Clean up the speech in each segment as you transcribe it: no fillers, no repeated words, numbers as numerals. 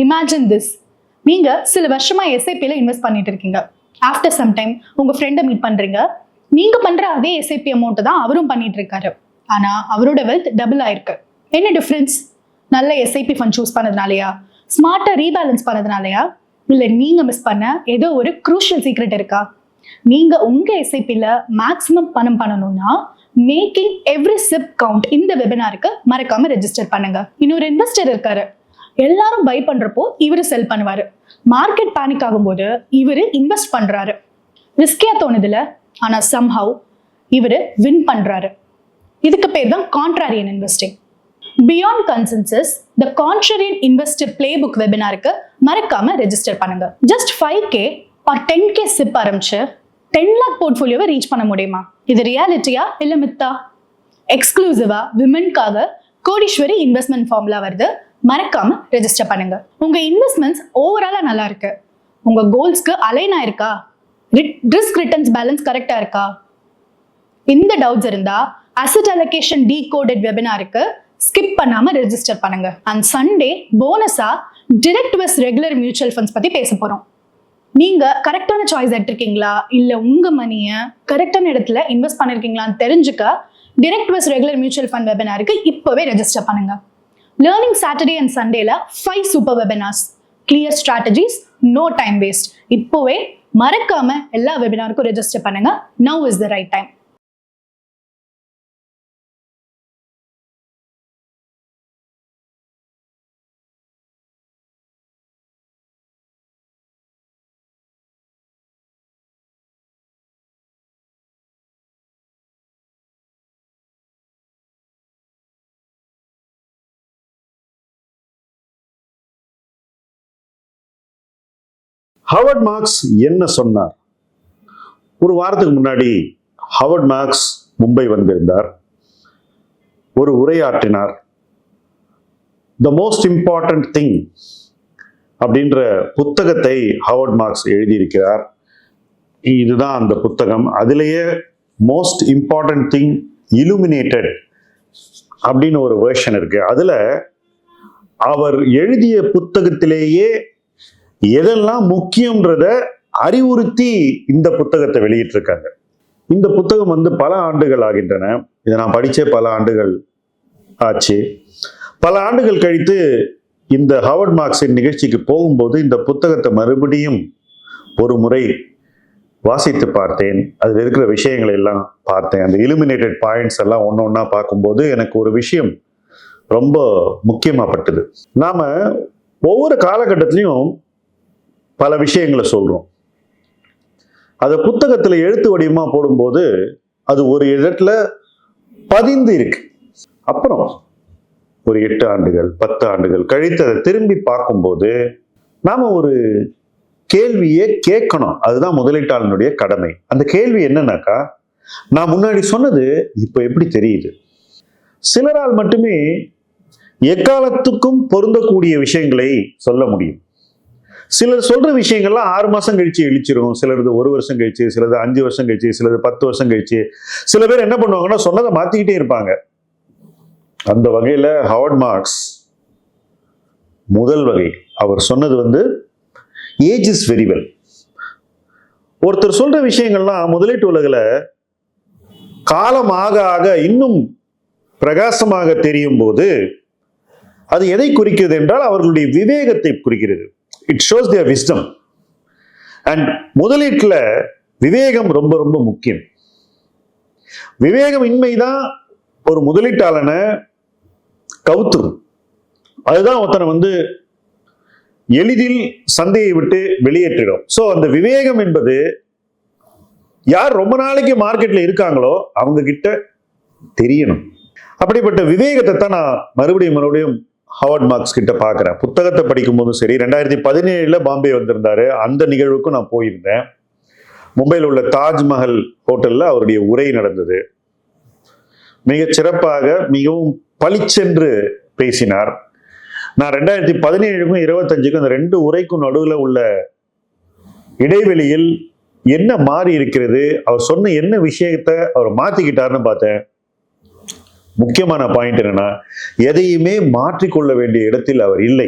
Imagine this, நீங்க சில வருஷமா எஸ்ஐபில இன்வெஸ்ட் பண்ணிட்டு இருக்கீங்க. ஆஃப்டர் சம் டைம் உங்க ஃப்ரெண்டை மீட் பண்றீங்க. நீங்க பண்ற அதே எஸ்ஐபி அமௌண்ட் தான் அவரும் பண்ணிட்டு இருக்காரு. ஆனா அவரோட வெல்த் டபுள் ஆயிருக்கு. என்ன டிஃபரன்ஸ்? நல்ல எஸ்ஐபி ஃபண்ட் சூஸ் பண்ணதுனாலயா, ஸ்மார்ட்டா ரீபேலன்ஸ் பண்ணதுனாலயா, இல்ல நீங்க மிஸ் பண்ண ஏதோ ஒரு க்ரூஷியல் சீக்ரெட் இருக்கா? நீங்க உங்க எஸ்ஐபில மேக்ஸிமம் பணம் பண்ணணும்னா மேக்கிங் எவ்ரி சிப் கவுண்ட் இந்த வெபினாருக்கு மறக்காம ரெஜிஸ்டர் பண்ணுங்க. இன்னொரு இன்வெஸ்டர் இருக்காரு. எல்லாரும் பை பண்றப்போ இவரு செல் பண்ணுவாரு. மார்க்கெட் பேனிக் ஆகும்போது இவரு இன்வெஸ்ட் பண்றாரு. ரிஸ்கியா தோணுதுல, ஆனா சம்ஹவ் இவரு வின் பண்றாரு. இதுக்கு பேர் தான் கான்ட்ராரியன் இன்வெஸ்டிங். பியாண்ட் கன்சென்சஸ் த கான்ட்ராரியன் இன்வெஸ்டர் பிளே புக் வெபினாருக்கு மறக்காம ரெஜிஸ்டர் பண்ணுங்க. Just 5K or 10K chip ஆரம்பிச்சு 10 lakh போர்ட்ஃபோலியோவை ரீச் பண்ண முடியுமா? இது ரியாலிட்டியா இல்ல மித்தா? எக்ஸ்க்ளூசிவா விமென்காக கோடீஸ்வரி இன்வெஸ்ட்மெண்ட் ஃபார்முலா வருது. மறக்காம ரெஜிஸ்டர் பண்ணுங்க. உங்க இன்வெஸ்ட்மெண்ட்ஸ் ஓவராலா நல்லா இருக்கு, உங்க கோல்ஸ்க்கு அலைன் ஆயிருக்கா, ரிஸ்க் ரிட்டர்ன்ஸ் பேலன்ஸ் கரெக்டா இருக்கா? இந்த டவுட்ஸ் இருந்தா அசெட் அலோகேஷன் டீகோடட் வெபினாருக்கு ஸ்கிப் பண்ணாம ரெஜிஸ்டர் பண்ணுங்க. அண்ட் சண்டே போனஸா டைரக்ட் வெஸ்ட் ரெகுலர் மியூச்சுவல் ஃபண்ட்ஸ் பத்தி பேச போறோம். நீங்க கரெக்டான சாய்ஸ் எடுத்திருக்கீங்களா, இல்ல உங்க மணியை கரெக்டான இடத்துல இன்வெஸ்ட் பண்ணிருக்கீங்களான்னு தெரிஞ்சுக்க டைரக்ட் வெஸ்ட் ரெகுலர் மியூச்சுவல் ஃபண்ட் வெபினாருக்கு இப்பவே ரெஜிஸ்டர் பண்ணுங்க. லேர்னிங் சாட்டர்டே அண்ட் சண்டேல 5 super webinars, clear strategies, no time waste. இப்போவே மறக்காம எல்லா வெபினாருக்கும் ரெஜிஸ்டர் பண்ணுங்க. Now is the right time. Howard Marks என்ன சொன்னார்? ஒரு வாரத்துக்கு முன்னாடி ஹவர்ட் மார்க்ஸ் மும்பை வந்திருந்தார், ஒரு உரையாற்றினார். த மோஸ்ட் இம்பார்ட்டன்ட் திங் அப்படின்ற புத்தகத்தை ஹவர்ட் மார்க்ஸ் எழுதியிருக்கிறார். இதுதான் அந்த புத்தகம். அதிலேயே மோஸ்ட் இம்பார்ட்டன்ட் திங் இலுமினேட்டட் அப்படின்னு ஒரு வெர்ஷன் இருக்கு. அதுல அவர் எழுதிய புத்தகத்திலேயே எதெல்லாம் முக்கியம்ன்றத அறிவுறுத்தி இந்த புத்தகத்தை வெளியிட்டிருக்காங்க. இந்த புத்தகம் பல ஆண்டுகள் ஆகின்றன. இதை நான் படிச்சே பல ஆண்டுகள் ஆச்சு. பல ஆண்டுகள் கழித்து இந்த ஹவர்ட் மார்க்ஸின் நிகழ்ச்சிக்கு போகும்போது இந்த புத்தகத்தை மறுபடியும் ஒரு முறை வாசித்து பார்த்தேன். அதில் இருக்கிற விஷயங்களை எல்லாம் பார்த்தேன். அந்த இலுமினேட்டட் பாயிண்ட்ஸ் எல்லாம் ஒன்று ஒன்றா பார்க்கும்போது எனக்கு ஒரு விஷயம் ரொம்ப முக்கியமாகப்பட்டது. நாம ஒவ்வொரு காலகட்டத்திலையும் பல விஷயங்களை சொல்றோம். அதை புத்தகத்துல எழுத்து வடிவமா போடும்போது அது ஒரு இடத்துல பதிந்து இருக்கு. அப்புறம் ஒரு 8 ஆண்டுகள் 10 ஆண்டுகள் கழித்து அதை திரும்பி பார்க்கும்போது நாம ஒரு கேள்வியே கேட்கணும். அதுதான் முதலீட்டாளனுடைய கடமை. அந்த கேள்வி என்னன்னாக்கா, நான் முன்னாடி சொன்னது இப்ப எப்படி தெரியுது? சிலரால் மட்டுமே எக்காலத்துக்கும் பொருந்தக்கூடிய விஷயங்களை சொல்ல முடியும். சிலர் சொல்ற விஷயங்கள்லாம் 6 மாசம் கழிச்சு இழிச்சிரும், சிலது 1 வருஷம் கழிச்சு, சிலது 5 வருஷம் கழிச்சு, சிலது 10 வருஷம் கழிச்சு. சில பேர் என்ன பண்ணுவாங்கன்னா சொன்னதை மாத்திக்கிட்டே இருப்பாங்க. அந்த வகையில ஹவர்ட் மார்க்ஸ் முதல் வகை. அவர் சொன்னது ஏஜ் இஸ் வெரி வெல். ஒருத்தர் சொல்ற விஷயங்கள்லாம் முதலீட்டு உலகில் காலம் ஆக ஆக இன்னும் பிரகாசமாக தெரியும் போது அது எதை குறிக்கிறது என்றால் அவர்களுடைய விவேகத்தை குறிக்கிறது. It shows their wisdom. And முதலீட்டுல விவேகம் ரொம்ப ரொம்ப முக்கியம். விவேகம் இன்மைதான் ஒரு முதலீட்டாளனை கவுத்துரும். அதுதான் ஒருத்தனை எளிதில் சந்தையை விட்டு வெளியேற்றிடும். ஸோ அந்த விவேகம் என்பது யார் ரொம்ப நாளைக்கு மார்க்கெட்ல இருக்காங்களோ அவங்க கிட்ட தெரியணும். அப்படிப்பட்ட விவேகத்தை தான் நான் மறுபடியும் ஹவர்ட் மார்க்ஸ் கிட்ட பார்க்குறேன். புத்தகத்தை படிக்கும் போதும் சரி. 2017 பாம்பே வந்திருந்தாரு. அந்த நிகழ்வுக்கும் நான் போயிருந்தேன். மும்பையில் உள்ள தாஜ்மஹல் ஹோட்டல்ல அவருடைய உரை நடந்தது. மிகச் சிறப்பாக மிகவும் பளிச்சென்று பேசினார். நான் 2017க்கும் 25க்கும் அந்த 2 உரைக்கும் நடுவில் உள்ள இடைவெளியில் என்ன மாறி இருக்கிறது, அவர் சொன்ன என்ன விஷயத்தை அவர் மாத்திக்கிட்டாருன்னு பார்த்தேன். முக்கியமான பாயிண்ட் என்னன்னா, எதையுமே மாற்றிக்கொள்ள வேண்டிய இடத்தில் அவர் இல்லை.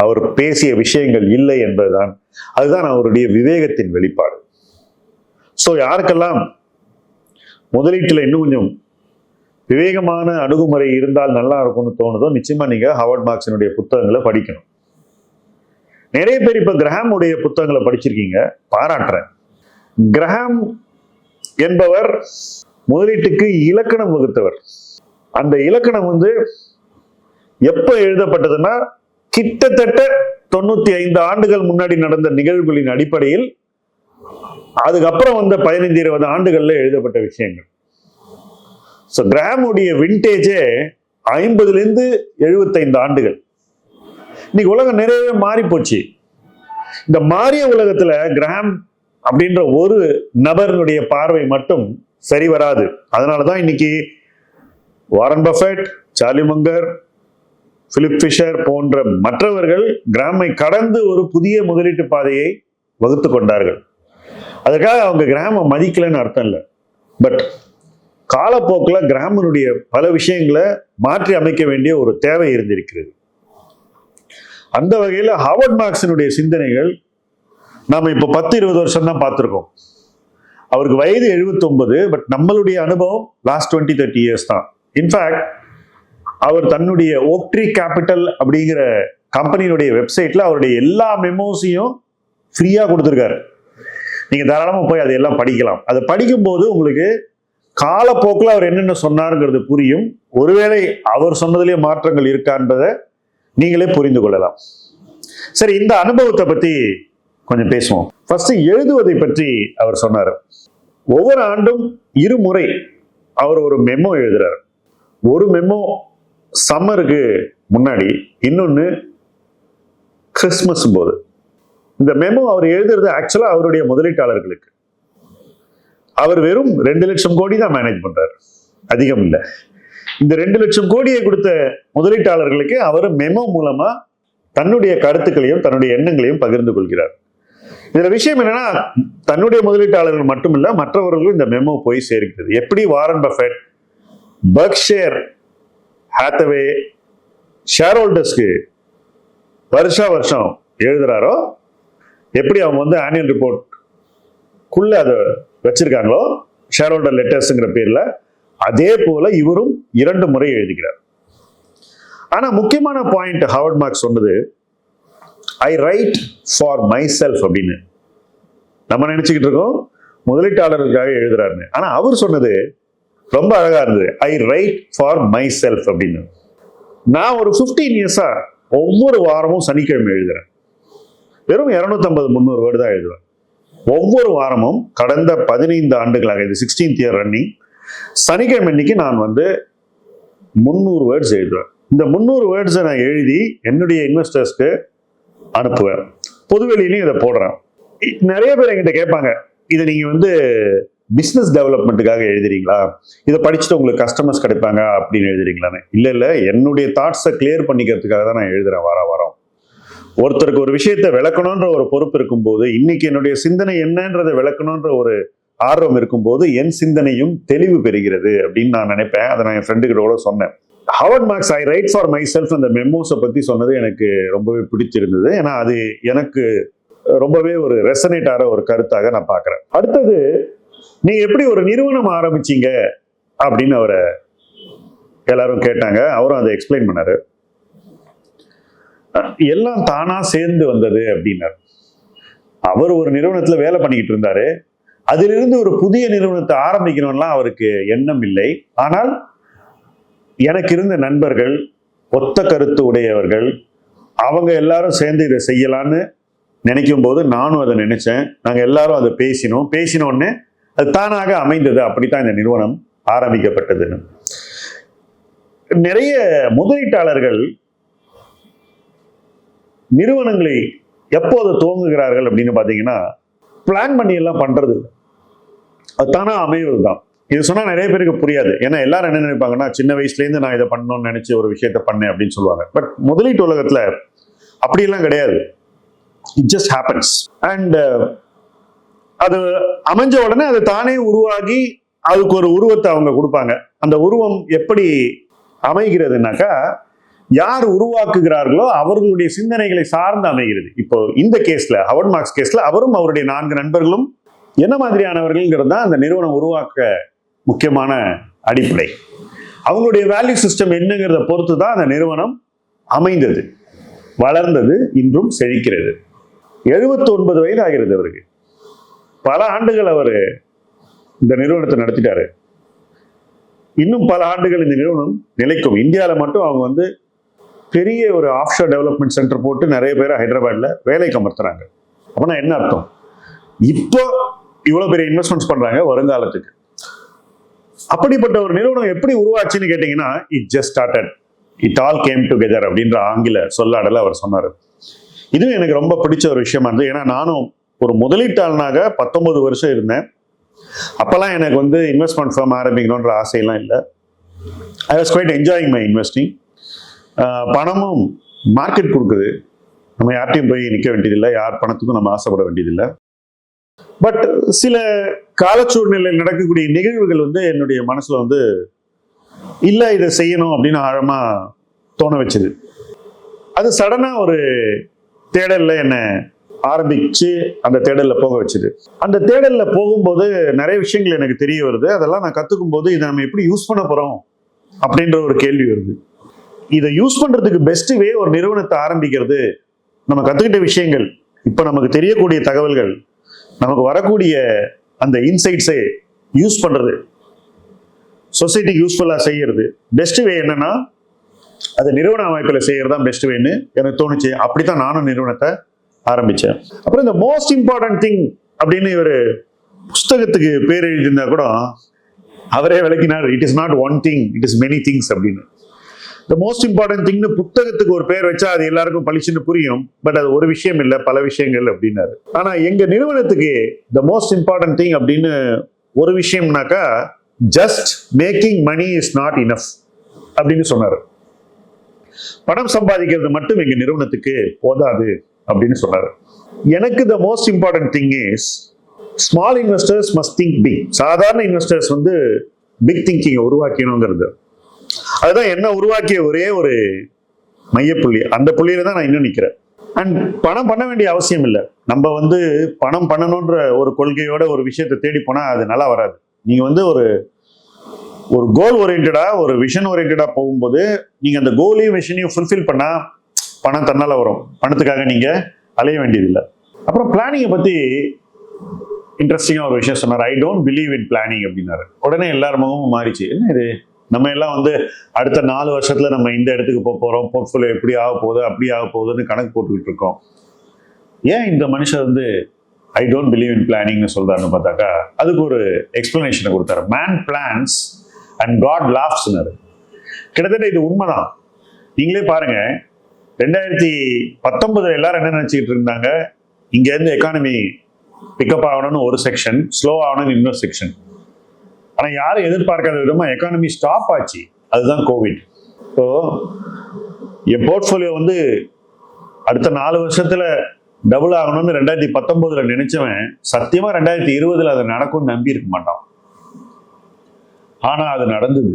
அவர் பேசிய விஷயங்கள் இல்லை என்பதுதான், அதுதான் அவருடைய விவேகத்தின் வெளிப்பாடு. ஸோ யாருக்கெல்லாம் முதலீட்டுல இன்னும் கொஞ்சம் விவேகமான அணுகுமுறை இருந்தால் நல்லா இருக்கும்னு தோணுதோ, நிச்சயமா நீங்க ஹாவர்ட் மார்க்ஸினுடைய புத்தகங்களை படிக்கணும். நிறைய பேர் இப்ப கிரஹாம் உடைய புத்தகங்களை படிச்சிருக்கீங்க, பாராட்டுறேன். கிரஹாம் என்பவர் முதலீட்டுக்கு இலக்கணம் வகுத்தவர். அந்த இலக்கணம் எப்ப எழுதப்பட்டதுன்னா, கிட்டத்தட்ட 95 ஆண்டுகள் முன்னாடி நடந்த நிகழ்வுகளின் அடிப்படையில் அதுக்கப்புறம் 15-20 ஆண்டுகள்ல எழுதப்பட்ட விஷயங்கள். ஸோ கிரஹாமுடைய விண்டேஜே 50லேருந்து 75 ஆண்டுகள். இன்னைக்கு உலகம் நிறையவே மாறி போச்சு. இந்த மாறிய உலகத்துல கிரஹாம் அப்படின்ற ஒரு நபருடைய பார்வை மட்டும் சரி வராது. அதனாலதான் இன்னைக்கு Warren Buffett, Charlie Munger, Philip Fisher போன்ற மற்றவர்கள் கிராமை கடந்து ஒரு புதிய முதலீட்டு பாதையை வகுத்து கொண்டார்கள். அதுக்காக அவங்க கிராம மதிக்கலன்னு அர்த்தம் இல்லை. பட் காலப்போக்கில் கிராமனுடைய பல விஷயங்களை மாற்றி அமைக்க வேண்டிய ஒரு தேவை இருந்திருக்கிறது. அந்த வகையில் ஹாவர்ட் மார்க்ஸினுடைய சிந்தனைகள் நாம இப்போ 10-20 வருஷம் தான் பார்த்துருக்கோம். அவருக்கு வயது 79, பட் நம்மளுடைய அனுபவம் லாஸ்ட் 20-30 இயர்ஸ் தான். இன்ஃபேக்ட் அவர் தன்னுடைய ஓக்ட்ரி கேபிட்டல் அப்படிங்கிற கம்பெனியுடைய வெப்சைட்ல அவருடைய எல்லா மெமோஸையும் ஃப்ரீயா கொடுத்துருக்காரு. நீங்க தாராளமா போய் அதையெல்லாம் படிக்கலாம். அதை படிக்கும்போது உங்களுக்கு காலப்போக்கில் அவர் என்னென்ன சொன்னாருங்கிறது புரியும். ஒருவேளை அவர் சொன்னதிலேயே மாற்றங்கள் இருக்கான்றதை நீங்களே புரிந்து கொள்ளலாம். சரி, இந்த அனுபவத்தை பத்தி கொஞ்சம் பேசுவோம். ஃபர்ஸ்ட் எழுதுவதை பற்றி அவர் சொன்னார். ஒவ்வொரு ஆண்டும் 2 முறை அவர் ஒரு மெமோ எழுதுறாரு. ஒரு மெமோ சம்மருக்கு முன்னாடி, இன்னொன்னு கிறிஸ்மஸ் போது. இந்த மெமோ அவர் எழுதுறது ஆக்சுவலா அவருடைய முதலீட்டாளர்களுக்கு. அவர் வெறும் 2 லட்சம் கோடி தான் மேனேஜ் பண்றாரு, அதிகம் இல்லை. இந்த 2 லட்சம் கோடியை கொடுத்த முதலீட்டாளர்களுக்கு அவர் மெமோ மூலமா தன்னுடைய கருத்துக்களையும் தன்னுடைய எண்ணங்களையும் பகிர்ந்து கொள்கிறார். இதுல விஷயம் என்னன்னா, தன்னுடைய முதலீட்டாளர்கள் மட்டுமில்ல, மற்றவர்களும் இந்த மெமோ போய் சேர்க்கிறது. எப்படி வாரன் பஃபெட் பெர்க்ஷையர் ஹாத்தவே ஷேர் ஹோல்டர்ஸ்க்கு வருஷம் எழுதுறாரோ, எப்படி அவங்க ஆனுவல் ரிப்போர்ட் குள்ள அதை வச்சிருக்காங்களோ ஷேர் ஹோல்டர் லெட்டர்ஸ்ங்கிற பேர்ல, அதே போல இவரும் 2 முறை எழுதுகிறார். ஆனா முக்கியமான பாயிண்ட் ஹாவர்ட் மார்க்ஸ் சொன்னது, ஐ ரைட் ஃபார் மை செல்ஃப் அப்படின்னு. நம்ம நினைச்சுக்கிட்டு இருக்கோம் முதலீட்டாளர்களுக்காக எழுதுறாருன்னு. ஆனா அவர் சொன்னது ரொம்ப அழகா இருந்தது. ஐ ரைட் ஃபார் மை செல்ஃப் அப்படின்னு. நான் ஒரு 15 இயர்ஸா ஒவ்வொரு வாரமும் சனிக்கிழமை எழுதுறேன். வெறும் 250-300 வேர்டு தான் எழுதுவேன் ஒவ்வொரு வாரமும். கடந்த 15 ஆண்டுகளாக, இது 16th இயர் ரன்னிங், சனிக்கிழமை அன்னைக்கு நான் 300 வேர்ட்ஸ் எழுதுவேன். இந்த 300 வேர்ட்ஸை நான் எழுதி என்னுடைய இன்வெஸ்டர்ஸ்க்கு அனுப்புவேன். பொதுவெளியிலையும் இதை போடுறேன். நிறைய பேர் என்கிட்ட கேட்பாங்க, இதை நீங்க பிஸ்னஸ் டெவலப்மெண்ட்டுக்காக எழுதுறீங்களா, இதை படிச்சுட்டு உங்களுக்கு கஸ்டமர்ஸ் கிடைப்பாங்க அப்படின்னு எழுதுறீங்களான்னு? இல்லை, என்னுடைய தாட்ஸை கிளியர் பண்ணிக்கிறதுக்காக தான் நான் எழுதுறேன். வாரம் ஒருத்தருக்கு ஒரு விஷயத்தை விளக்கணுன்ற ஒரு பொறுப்பு இருக்கும்போது, இன்னைக்கு என்னுடைய சிந்தனை என்னன்றதை விளக்கணுன்ற ஒரு ஆர்வம் இருக்கும்போது என் சிந்தனையும் தெளிவு பெறுகிறது அப்படின்னு நான் நினைப்பேன். அதை நான் என் ஃப்ரெண்டுகிட்ட கூட சொன்னேன். Howard Marks I write for myself அந்த மெமோஸை பத்தி சொன்னது எனக்கு ரொம்பவே பிடிச்சிருந்தது. ஏன்னா அது எனக்கு ரொம்பவே ஒரு ரெசனேட் ஆகிற ஒரு கருத்தாக நான் பார்க்குறேன். அடுத்தது, நீங்க எப்படி ஒரு நிறுவனம் ஆரம்பிச்சீங்க அப்படின்னு அவரை எல்லாரும் கேட்டாங்க. அவரும் அதை எக்ஸ்பிளைன் பண்ணாரு. எல்லாம் தானா சேர்ந்து வந்தது அப்படின்னாரு. அவர் ஒரு நிறுவனத்துல வேலை பண்ணிக்கிட்டு இருந்தாரு. அதிலிருந்து ஒரு புதிய நிறுவனத்தை ஆரம்பிக்கணும்லாம் அவருக்கு எண்ணம் இல்லை. ஆனால் எனக்கு இருந்த நண்பர்கள், ஒத்த கருத்து உடையவர்கள், அவங்க எல்லாரும் சேர்ந்து இதை செய்யலான்னு நினைக்கும் போது நானும் அதை நினைச்சேன். நாங்க எல்லாரும் அதை பேசினோன்னு அது தானாக அமைந்தது. அப்படித்தான் இந்த நிறுவனம் ஆரம்பிக்கப்பட்டதுன்னு. நிறைய முதலீட்டாளர்கள் நிறுவனங்களை எப்போது துவங்குகிறார்கள் அப்படின்னு பாத்தீங்கன்னா, பிளான் பண்ணி எல்லாம் பண்றது இல்லை, அது தானா அமைவது தான். இது சொன்னா நிறைய பேருக்கு புரியாது. ஏன்னா எல்லாரும் என்ன நினைப்பாங்கன்னா, சின்ன வயசுல இருந்து நான் இதை பண்ணணும்னு நினைச்சு ஒரு விஷயத்த பண்ணேன் அப்படின்னு சொல்லுவாங்க. பட் முதலீட்டு உலகத்துல அப்படியெல்லாம் கிடையாது. It just happens. அண்ட் அது அமைஞ்ச உடனே அது தானே உருவாகி அதுக்கு ஒரு உருவத்தை அவங்க கொடுப்பாங்க. அந்த உருவம் எப்படி அமைகிறதுனாக்கா, யார் உருவாக்குகிறார்களோ அவர்களுடைய சிந்தனைகளை சார்ந்து அமைகிறது. இப்போ இந்த கேஸ்ல, ஹவர்ட் மார்க்ஸ் கேஸ்ல, அவரும் அவருடைய 4 நண்பர்களும் என்ன மாதிரியானவர்கள்ங்கிறது தான் அந்த நிறுவனம் உருவாக்க முக்கியமான அடிப்படை. அவங்களுடைய வேல்யூ சிஸ்டம் என்னங்கிறத பொறுத்து தான் அந்த நிறுவனம் அமைந்தது, வளர்ந்தது, இன்றும் செழிக்கிறது. 79 வயது ஆகிறது அவருக்கு. பல ஆண்டுகள் அவர் இந்த நிறுவனத்தை நடத்திட்டாரு. இன்னும் பல ஆண்டுகள் இந்த நிறுவனம் நிலைக்கும். இந்தியாவில் மட்டும் அவங்க பெரிய ஒரு ஆஃப்ஷோர் டெவலப்மெண்ட் சென்டர் போட்டு நிறைய பேர் ஹைதராபாத்ல வேலைக்கு அமர்த்துறாங்க. அப்படின்னா என்ன அர்த்தம்? இப்போ இவ்வளவு பெரிய இன்வெஸ்ட்மெண்ட்ஸ் பண்றாங்க வருங்காலத்துக்கு. அப்படிப்பட்ட ஒரு நிறுவனம் எப்படி உருவாச்சுன்னு கேட்டீங்கன்னா, it just started, it all came together அப்படின்ற ஆங்கில சொல்லாடல அவர் சொன்னார். இதுவும் எனக்கு ரொம்ப பிடிச்ச ஒரு விஷயமா இருந்தது. ஏன்னா நானும் ஒரு முதலீட்டாளனாக 19 வருஷம் இருந்தேன். அப்பெல்லாம் எனக்கு இன்வெஸ்ட்மெண்ட் ஃபார்ம் ஆரம்பிக்கணுன்ற ஆசையெல்லாம் இல்லை. I was quite enjoying my investing. பணமும் மார்க்கெட் கொடுக்குது, நம்ம யார்ட்டையும் போய் நிற்க வேண்டியதில்லை, யார் பணத்துக்கும் நம்ம ஆசைப்பட வேண்டியதில்லை. பட் சில காலச்சூழ்நிலையில் நடக்கக்கூடிய நிகழ்வுகள் என்னுடைய மனசுல இல்லை இதை செய்யணும் அப்படின்னு ஆழமா தோண வச்சது. அது சடனா ஒரு தேடல்ல என்ன ஆரம்பிச்சு அந்த தேடல்ல போக வச்சது. அந்த தேடல்ல போகும்போது நிறைய விஷயங்கள் எனக்கு தெரிய வருது. அதெல்லாம் நான் கத்துக்கும் போது இதை நம்ம எப்படி யூஸ் பண்ண போறோம் அப்படின்ற ஒரு கேள்வி வருது. இதை யூஸ் பண்றதுக்கு பெஸ்ட் வே ஒரு நிறுவனத்தை ஆரம்பிக்கிறது, நம்ம கத்துக்கிட்ட விஷயங்கள், இப்ப நமக்கு தெரியக்கூடிய தகவல்கள், நமக்கு வரக்கூடிய அந்த இன்சைட்ஸை யூஸ் பண்றது, சொசைட்டிக்கு யூஸ்ஃபுல்லா செய்யறது பெஸ்ட் வே என்னன்னா அது நிறுவன அமைப்புல செய்யறது தான் பெஸ்ட் வேன்னு எனக்கு தோணுச்சு. அப்படித்தான் நானும் நிறுவனத்தை ஆரம்பிச்சேன். அப்புறம் இந்த மோஸ்ட் இம்பார்ட்டன்ட் திங் அப்படின்னு இவர் புஸ்தகத்துக்கு பேர் எழுதியிருந்தா கூட அவரே விளக்கினார், it is not one thing, it is many things அப்படின்னு. த மோஸ்ட் இம்பார்ட்டன்ட் திங்னு புத்தகத்துக்கு ஒரு பேர் வச்சா அது எல்லாருக்கும் பளிச்சுன்னு புரியும். பட் அது ஒரு விஷயம் இல்லை, பல விஷயங்கள் அப்படின்னாரு. ஆனா எங்க நிறுவனத்துக்கு த மோஸ்ட் இம்பார்ட்டன்ட் திங் அப்படின்னு ஒரு விஷயம்னாக்கா, just making money is not enough அப்படின்னு சொன்னாரு. பணம் சம்பாதிக்கிறது மட்டும் எங்க நிறுவனத்துக்கு போதாது அப்படின்னு சொன்னாரு. எனக்கு the most important thing is small investors must think big. சாதாரண இன்வெஸ்டர்ஸ் பிக் திங்கிங்கை உருவாக்கணுங்கிறது. அதுதான் என்ன உருவாக்கிய ஒரே ஒரு மையப்புள்ளி. அந்த புள்ளியில தான் நான் இன்னும் நிக்கிறேன். அண்ட் பணம் பண்ண வேண்டிய அவசியம் இல்லை. நம்ம பணம் பண்ணணுன்ற ஒரு கொள்கையோட ஒரு விஷயத்தை தேடி போனா அது நல்லா வராது. நீங்க ஒரு கோல் ஓரியன்டா, ஒரு விஷன் ஓரியன்டா போகும்போது நீங்க அந்த கோலையும் விஷனையும் ஃபுல்ஃபில் பண்ணா பணம் தன்னால வரும். பணத்துக்காக நீங்க அலைய வேண்டியதில்லை. அப்புறம் பிளானிங்கை பத்தி இன்ட்ரெஸ்டிங்கா ஒரு விஷயம் சொன்னார். I don't believe in planning அப்படின்னாரு. உடனே எல்லார் முகமும் மாறிச்சு. என்ன இது, நம்ம எல்லாம் அடுத்த 4 வருஷத்துல நம்ம இந்த இடத்துக்கு போக போறோம், போர்ட்ஃபோலியோ எப்படி ஆக போகுது, அப்படி ஆக போகுதுன்னு கணக்கு போட்டுக்கிட்டு இருக்கோம். ஏன் இந்த மனுஷன் ஐ டோன்ட் பிலீவ் இன் பிளானிங்னு சொல்றாருன்னு பார்த்தாக்கா அதுக்கு ஒரு எக்ஸ்பிளனேஷனை கொடுத்தாரு. மேன் பிளான்ஸ் அண்ட் காட் லாஃப்ஸ்னாரு. கிட்டத்தட்ட இது உண்மைதான். நீங்களே பாருங்க, 2019 எல்லாரும் என்ன நினைச்சுக்கிட்டு இருந்தாங்க, இங்க இருந்து எக்கானமி பிக்கப் ஆகணும்னு ஒரு செக்ஷன், ஸ்லோ ஆகணும்னு இன்னொரு செக்ஷன். ஆனா யாரும் எதிர்பார்க்காத விதமா எக்கானமி ஸ்டாப் ஆச்சு. அதுதான் கோவிட். ஸோ என் போர்ட்ஃபோலியோ அடுத்த 4 வருஷத்துல டபுள் ஆகணும்னு 2019 நினைச்சவன் சத்தியமா 2020 அது நடக்கும்னு நம்பி இருக்க மாட்டான். ஆனா அது நடந்தது.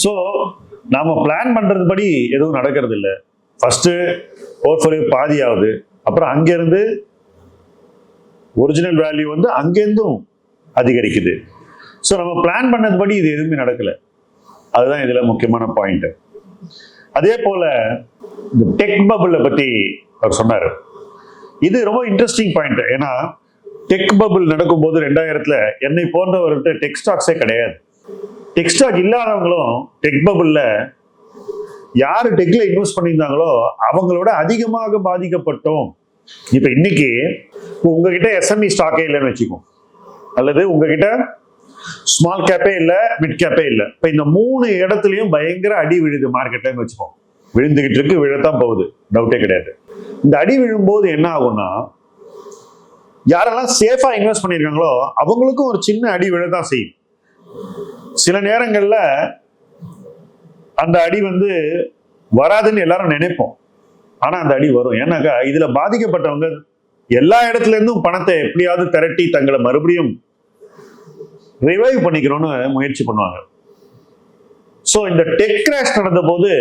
ஸோ நாம பிளான் பண்றது படி எதுவும் நடக்கிறது இல்லை. ஃபர்ஸ்ட் போர்ட்ஃபோலியோ பாதி ஆகுது, அப்புறம் அங்கிருந்து ஒரிஜினல் வேல்யூ அங்கிருந்தும் அதிகரிக்குது. ஸோ நம்ம பிளான் பண்ணதுபடி இது எதுவுமே நடக்கல. அதுதான் இதுல முக்கியமான பாயிண்ட். அதே போல இந்த டெக் பபிள பத்தி அவர் சொன்னாரு. இது ரொம்ப இன்ட்ரெஸ்டிங் பாயிண்ட். ஏன்னா டெக் பபிள் நடக்கும்போது 2000 என்னை போன்றவர்கிட்ட டெக் ஸ்டாக்ஸே கிடையாது. டெக் ஸ்டாக் இல்லாதவங்களும் டெக் பபிள்ல யாரு டெக்ல இன்வெஸ்ட் பண்ணியிருந்தாங்களோ அவங்களோட அதிகமாக பாதிக்கப்பட்டோம். இப்ப இன்னைக்கு உங்ககிட்ட எஸ்எம்இ ஸ்டாக்கே இல்லைன்னு வச்சுக்கோ, அல்லது உங்ககிட்ட ஸ்மால் கேப்பே இல்லை, மிட் கேப்பே இல்லை. இப்ப இந்த 3 இடத்துலயும் பயங்கர அடி விழுது மார்க்கெட்லன்னு வச்சுப்போம். விழுந்துகிட்டு இருக்கு, விழத்தான் போகுது, டவுட்டே கிடையாது. இந்த அடி விழும்போது என்ன ஆகும்னா, யாரெல்லாம் சேஃபா இன்வெஸ்ட் பண்ணியிருக்காங்களோ அவங்களுக்கும் ஒரு சின்ன அடி விழதான் செய்யும். சில நேரங்கள்ல அந்த அடி வராதுன்னு எல்லாரும் நினைப்போம். ஆனா அந்த அடி வரும். ஏன்னாக்கா இதுல பாதிக்கப்பட்டவங்க எல்லா இடத்துல இருந்தும் பணத்தை எப்படியாவது திரட்டி தங்களை மறுபடியும் ரிவைவ் பண்ணிக்கணும்னு முயற்சி பண்ணுவாங்க. ஸோ இந்த டெக் கிராஷ் நடந்த போது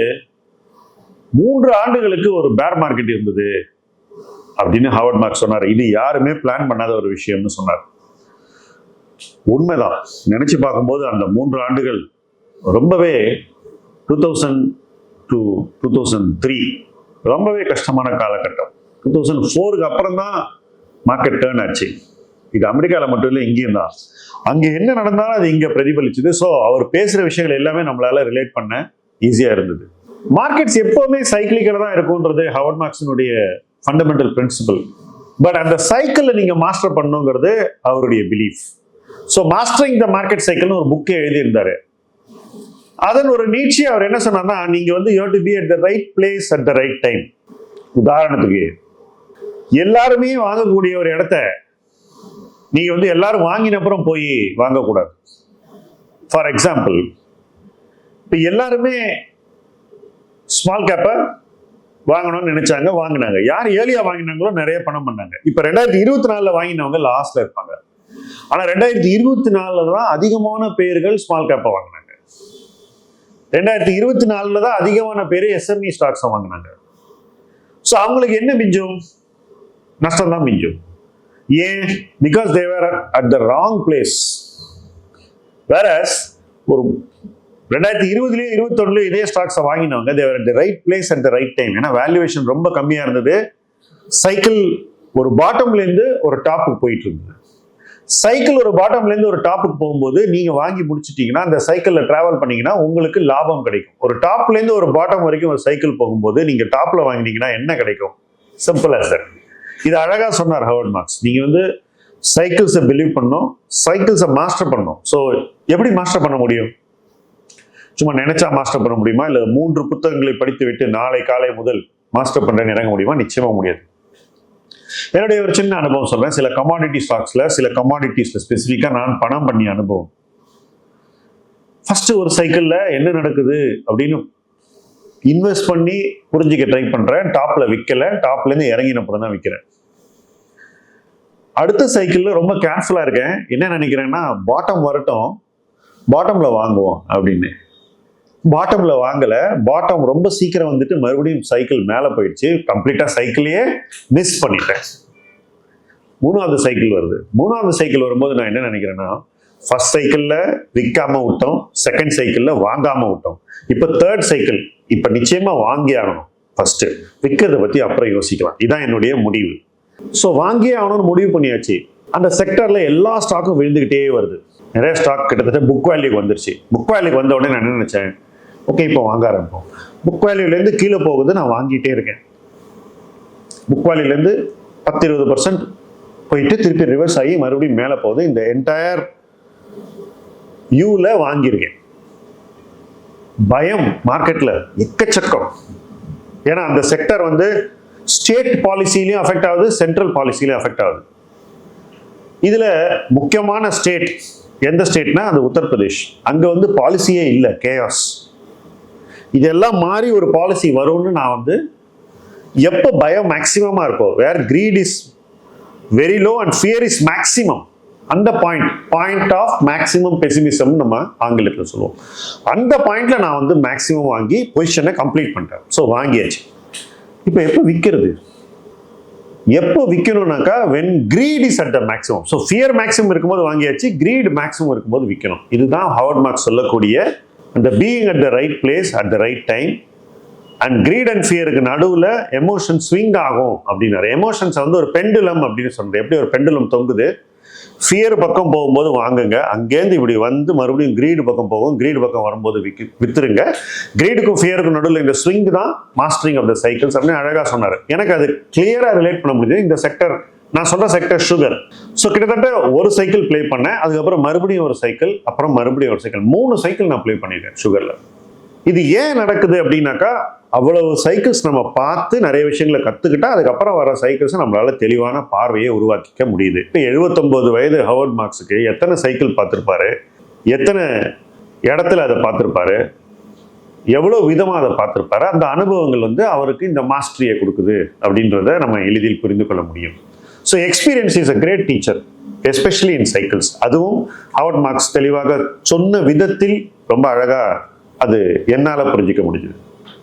3 ஆண்டுகளுக்கு ஒரு பேர் மார்க்கெட் இருந்தது அப்படின்னு ஹாவர்ட் மார்க்ஸ் சொன்னார். இது யாருமே பிளான் பண்ணாத ஒரு விஷயம்னு சொன்னார். உண்மைதான். நினைச்சு பார்க்கும்போது அந்த 3 ஆண்டுகள் ரொம்பவே 2000 to 2003 ரொம்பவே கஷ்டமான காலகட்டம். 2004க்கு அப்புறம் தான் மார்க்கெட் டேர்ன் ஆச்சு. இது அமெரிக்காவில் மட்டும் இல்லை, இங்கேயும் தான். அங்கே என்ன நடந்தாலும் அது இங்கே பிரதிபலிச்சுது. ஸோ அவர் பேசுகிற விஷயங்கள் எல்லாமே நம்மளால ரிலேட் பண்ண ஈஸியாக இருந்தது. மார்க்கெட்ஸ் எப்போவுமே சைக்கிளிக்கலாக தான் இருக்கும்ன்றது ஹாவர்ட் மார்க்ஸினுடைய ஃபண்டமெண்டல் பிரின்சிபல். பட் அந்த சைக்கிளில் நீங்கள் மாஸ்டர் பண்ணணுங்கிறது அவருடைய belief. So mastering the market சைக்கிள்னு ஒரு புக்கை எழுதியிருந்தாரு. அதன் ஒரு நீட்சி அவர் என்ன சொன்னார்னா, நீங்க வந்து you have to be at the right place at the right time. உதாரணத்துக்கு எல்லாருமே வாங்கக்கூடிய ஒரு இடத்த நீங்க வந்து எல்லாரும் வாங்கின அப்புறம் போய் வாங்கக்கூடாது. ஃபார் எக்ஸாம்பிள், இப்போ எல்லாருமே ஸ்மால் கேப்பை வாங்கணும்னு நினைச்சாங்க, வாங்கினாங்க. யார் ஏர்லியா வாங்கினாங்களோ நிறைய பணம் பண்ணாங்க. இப்போ 2024 வாங்கினவங்க லாஸ்ட்ல இருப்பாங்க. ஆனா 2024 தான் அதிகமான பேர்கள் ஸ்மால் கேப்பை வாங்கினாங்க. 2024 தான் அதிகமான பேர் எஸ்எம்இ ஸ்டாக்ஸ் வாங்கினாங்க. ஸோ அவங்களுக்கு என்ன மிஞ்சும்? நஷ்டம் தான் மிஞ்சும். ஏன்? Because they were at the wrong place. வேற ஒரு 2020 21 இதே ஸ்டாக்ஸை வாங்கினவங்க they were at the right place at the right time. ஏன்னா வேல்யூவேஷன் ரொம்ப கம்மியா இருந்தது. சைக்கிள் ஒரு பாட்டம்ல இருந்து ஒரு டாப்புக்கு போயிட்டு இருந்தது. சைக்கிள் ஒரு பாட்டம்ல இருந்து ஒரு டாப்புக்கு போகும்போது நீங்க வாங்கி முடிச்சிட்டீங்கன்னா, அந்த சைக்கிள்ல டிராவல் பண்ணீங்கன்னா உங்களுக்கு லாபம் கிடைக்கும். ஒரு டாப்ல இருந்து ஒரு பாட்டம் வரைக்கும் ஒரு சைக்கிள் போகும்போது நீங்க டாப்ல வாங்கினீங்கன்னா என்ன கிடைக்கும்? Simple as that. இது அழகா சொன்னார் ஹாவர்ட் மார்க்ஸ். நீங்க வந்து சைக்கிள்ஸை பிலீவ் பண்ணணும், சைக்கிள்ஸை மாஸ்டர் பண்ணணும். ஸோ எப்படி மாஸ்டர் பண்ண முடியும்? சும்மா நினைச்சா மாஸ்டர் பண்ண முடியுமா? இல்லை 3 புத்தகங்களை படித்து விட்டு நாளை காலை முதல் மாஸ்டர் பண்றேன்னு இறங்க முடியுமா? நிச்சயமா முடியாது. என்னுடைய ஒரு சின்ன அனுபவம் சொல்றேன். சில கமாடிட்டி ஸ்டாக்ஸ்ல, சில கமாடிட்டிஸ்ல ஸ்பெசிஃபிக்கா நான் பணம் பண்ணிய அனுபவம். ஃபர்ஸ்ட் ஒரு சைக்கிள்ல என்ன நடக்குது அப்படின்னு இன்வெஸ்ட் பண்ணி புரிஞ்சுக்க ட்ரை பண்றேன். டாப்ல விற்கல, டாப்ல இருந்து இறங்கின அப்புறம் தான் விற்கிறேன். அடுத்த சைக்கிள்ல ரொம்ப கேர்ஃபுல்லா இருக்கேன். என்ன நினைக்கிறேன்னா, பாட்டம் வரட்டும், பாட்டம்ல வாங்குவோம் அப்படின்னு. பாட்டம்ல வாங்கல, பாட்டம் ரொம்ப சீக்கிரம் வந்துட்டு மறுபடியும் சைக்கிள் மேல போயிடுச்சு. கம்ப்ளீட்டா சைக்கிளையே மிஸ் பண்ணிட்டேன். 3வது சைக்கிள் வருது. 3வது சைக்கிள் வரும்போது நான் என்ன நினைக்கிறேன்னா, ஃபர்ஸ்ட் சைக்கிள்ல விற்காம விட்டோம், செகண்ட் சைக்கிள்ல வாங்காம விட்டோம். இப்போ 3rd சைக்கிள், இப்போ நிச்சயமா வாங்கி ஆகணும். ஃபர்ஸ்ட் விற்கிறத பத்தி அப்புறம் யோசிக்கலாம். இதான் என்னுடைய முடிவு. ஸோ வாங்கியே ஆகணும்னு முடிவு பண்ணியாச்சு. அந்த செக்டர்ல எல்லா ஸ்டாக்கும் விழுந்துகிட்டே வருது. நிறைய ஸ்டாக் கிட்டத்தட்ட புக் வேல்யூக்கு வந்துருச்சு. புக் வேல்யூக்கு வந்த உடனே நான் என்ன நினைச்சேன், ஓகே இப்போ வாங்க ஆரம்பிப்போம். புக் வேல்யூலேருந்து கீழே போகுது, நான் வாங்கிட்டே இருக்கேன். புக் வேல்யூலேருந்து 10-20% போயிட்டு திருப்பி ரிவர்ஸ் ஆகி மறுபடியும் மேலே போகுது. இந்த என்டையர் யூல வாங்கியிருக்கேன். பயம் மார்க்கெட்ல எக்கச்சக்கம். ஏன்னா அந்த செக்டர் வந்து ஸ்டேட் பாலிசிலையும் அஃபெக்ட் ஆகுது, சென்ட்ரல் பாலிசிலையும் அஃபெக்ட் ஆகுது. இதுல முக்கியமான ஸ்டேட் எந்த ஸ்டேட்னா அது உத்தரப்பிரதேஷ். அங்க வந்து பாலிசியே இல்லை, கேயாஸ். இதெல்லாம் மாறி ஒரு பாலிசி வரும்னு நான் வந்து எப்போ பயம் மேக்சிமமா இருக்கும், where greed is very low and fear is maximum, அந்த பாயிண்ட் ஆஃப் மேக்சிமம் பெசிமிசம் நம்ம ஆங்கிலத்தில் சொல்லுவோம். அந்த பாயிண்ட்ல நான் வந்து மேக்சிமம் வாங்கி பொசிஷனை கம்ப்ளீட் பண்ணிட்டேன். ஸோ வாங்கியாச்சு. இப்போ எப்போ விற்கிறது? எப்போ விற்கணும்னாக்கா when greed is at the maximum. So fear maximum இருக்கும்போது வாங்கியாச்சு, கிரீட் மேக்ஸிமம் இருக்கும்போது விற்கணும். இதுதான் ஹாவர்ட் மார்க்ஸ் சொல்லக்கூடிய அந்த being at the right place at the right time. And greed and ஃபியருக்கு நடுவில் எமோஷன் ஸ்விங் ஆகும் அப்படின்னாரு. எமோஷன்ஸ் வந்து ஒரு பெண்டுலம் அப்படின்னு சொல்றேன். எப்படி ஒரு பெண்டுலம் தொங்குது, ஃபியர் பக்கம் போகும்போது வாங்குங்க, அங்கேருந்து இப்படி வந்து மறுபடியும் கிரீடு பக்கம் போகும், கிரீடு பக்கம் வரும்போது வித்துருங்க. கிரீடுக்கும் ஃபியருக்கும் நடுவில் இந்த ஸ்விங் தான் மாஸ்டரிங் ஆஃப் த சைக்கிள்ஸ் அப்படின்னு அழகாக சொன்னார். எனக்கு அது கிளியராக ரிலேட் பண்ண முடியுது. இந்த செக்டர், நான் சொல்ற செக்டர் சுகர். ஸோ கிட்டத்தட்ட ஒரு சைக்கிள் பிளே பண்ணேன், அதுக்கப்புறம் மறுபடியும் ஒரு சைக்கிள், அப்புறம் மறுபடியும் ஒரு சைக்கிள், 3 சைக்கிள் நான் பிளே பண்ணியிருக்கேன் சுகர்ல. இது ஏன் நடக்குது அப்படின்னாக்கா, அவ்வளவு சைக்கிள்ஸ் நம்ம பார்த்து நிறைய விஷயங்களை கற்றுக்கிட்டா அதுக்கப்புறம் வர சைக்கிள்ஸை நம்மளால தெளிவான பார்வையை உருவாக்கிக்க முடியுது. இப்போ 79 வயது ஹாவர்ட் மார்க்ஸுக்கு எத்தனை சைக்கிள் பார்த்துருப்பாரு, எத்தனை இடத்துல அதை பார்த்துருப்பாரு, எவ்வளோ விதமாக அதை பார்த்துருப்பாரு. அந்த அனுபவங்கள் வந்து அவருக்கு இந்த மாஸ்டரியை கொடுக்குது அப்படின்றத நம்ம எளிதில் புரிந்து கொள்ள முடியும். So experience is a great teacher, especially in cycles. அதுவும் ஹாவர்ட் மார்க்ஸ் தெளிவாக சொன்ன விதத்தில் ரொம்ப அழகாக அது என்னால் புரிஞ்சிக்க முடியுது.